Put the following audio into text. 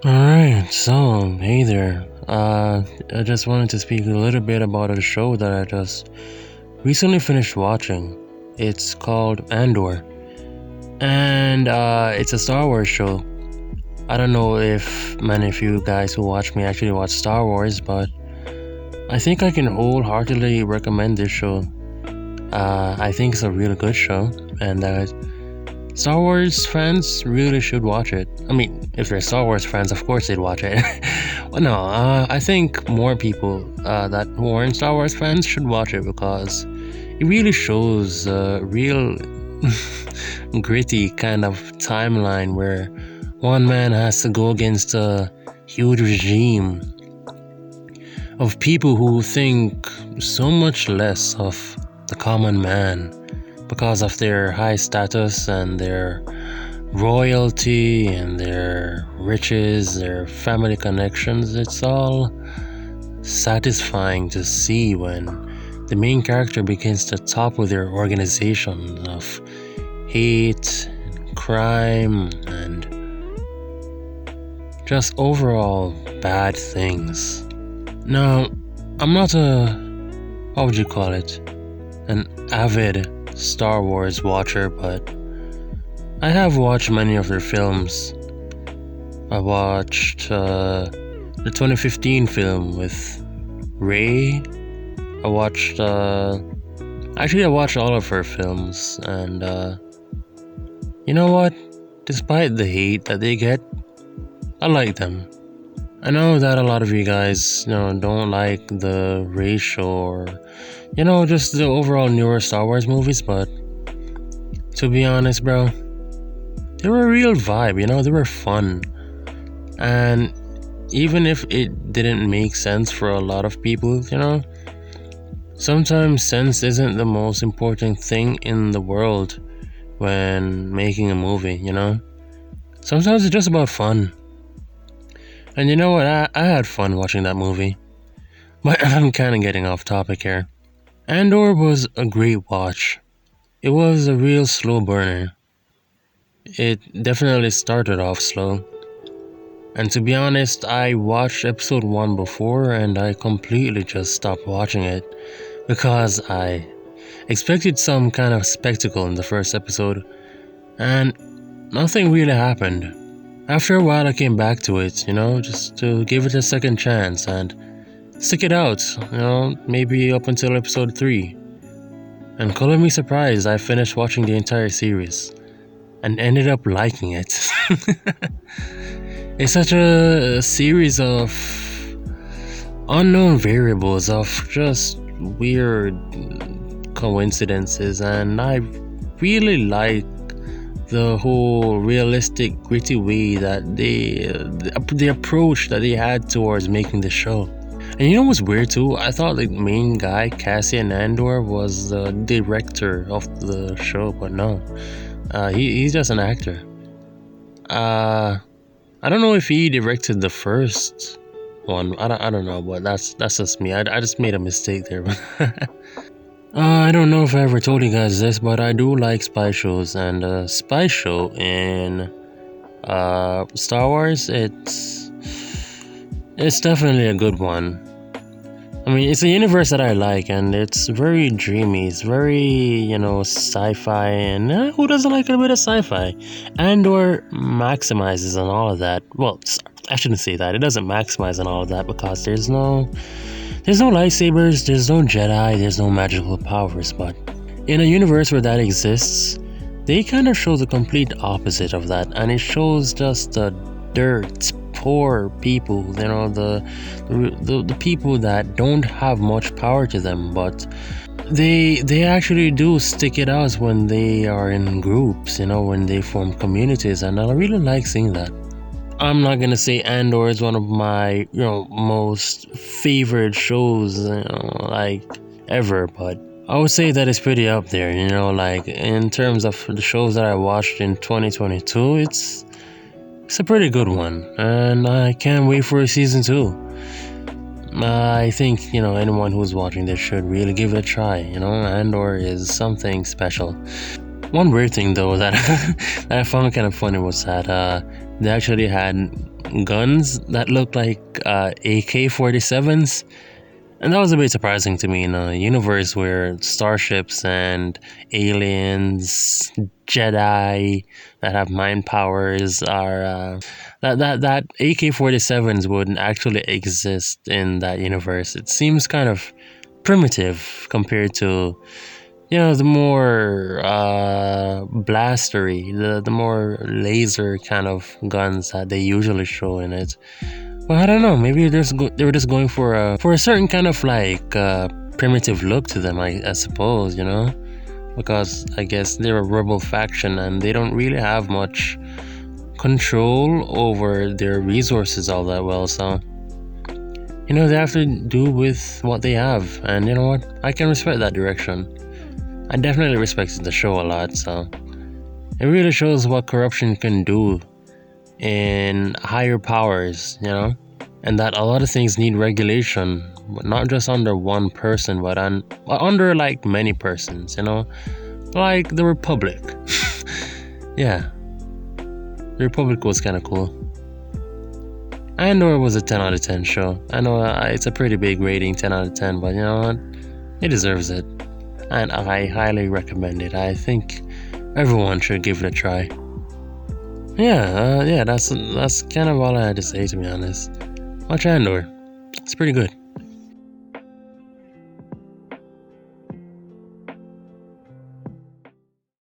Alright, so hey there. I just wanted to speak a little bit about a show that I just recently finished watching. It's called Andor, and it's a Star Wars show. I don't know if many of you guys who watch me actually watch Star Wars, but I think I can wholeheartedly recommend this show. I think it's a really good show, and Star Wars fans really should watch it. I mean, if they're Star Wars fans, of course they'd watch it. Well, no, I think more people that who aren't Star Wars fans should watch it because it really shows a real gritty kind of timeline where one man has to go against a huge regime of people who think so much less of the common man because of their high status and their royalty and their riches, their family connections. It's all satisfying to see when the main character begins to topple their organization of hate, and crime, and just overall bad things. Now, I'm not what would you call it? An avid Star Wars watcher, but I have watched many of their films. I watched the 2015 film with Rey. I watched actually I watched all of her films, and you know what? Despite the hate that they get, I like them. I know that a lot of you guys, don't like the racial or, just the overall newer Star Wars movies, but to be honest, bro, they were a real vibe, they were fun. And even if it didn't make sense for a lot of people, sometimes sense isn't the most important thing in the world when making a movie, Sometimes it's just about fun. And you know what? I had fun watching that movie. But I'm kind of getting off topic here. Andor was a great watch. It was a real slow burner. It definitely started off slow. And to be honest, I watched episode 1 before and I completely just stopped watching it because I expected some kind of spectacle in the first episode and nothing really happened. After a while I came back to it, just to give it a second chance and stick it out, maybe up until episode 3. And color me surprised, I finished watching the entire series and ended up liking it. It's such a series of unknown variables, of just weird coincidences, and I really like the whole realistic, gritty way that the approach that they had towards making the show. And you know what's weird too? I thought the main guy, Cassian Andor, was the director of the show, but no, he's just an actor. I don't know if he directed the first one. I don't know, but that's just me. I just made a mistake there. I don't know if I ever told you guys this, but I do like spy shows, and a spy show in Star Wars, it's definitely a good one. I mean, it's a universe that I like, and it's very dreamy. It's very, sci-fi, and who doesn't like a bit of sci-fi? Andor maximizes on all of that. Well, I shouldn't say that. It doesn't maximize on all of that because there's no lightsabers, there's no Jedi, there's no magical powers, but in a universe where that exists, they kind of show the complete opposite of that, and it shows just the dirt, poor people, the people that don't have much power to them, but they actually do stick it out when they are in groups, when they form communities, and I really like seeing that. I'm not gonna say Andor is one of my, most favorite shows, like ever, but I would say that it's pretty up there, like in terms of the shows that I watched in 2022, it's a pretty good one, and I can't wait for season 2. I think, anyone who's watching this should really give it a try, Andor is something special. One weird thing though that, that I found kind of funny was that they actually had guns that looked like AK-47s. And that was a bit surprising to me in a universe where starships and aliens, Jedi that have mind powers are that AK-47s wouldn't actually exist in that universe. It seems kind of primitive compared to the more blastery, the more laser kind of guns that they usually show in it. Well, I don't know. Maybe they were just going for a certain kind of like primitive look to them. I suppose because I guess they're a rebel faction and they don't really have much control over their resources all that well. So they have to do with what they have, and you know what? I can respect that direction. I definitely respected the show a lot. So it really shows what corruption can do in higher powers, and that a lot of things need regulation, not just under one person, but under like many persons, like the Republic. Yeah, the Republic was kind of cool. Andor was a 10 out of 10 show. I know it's a pretty big rating, 10 out of 10, but you know what? It deserves it. And I highly recommend it. I think everyone should give it a try. Yeah, that's kind of all I had to say, to be honest. Watch Andor. It's pretty good.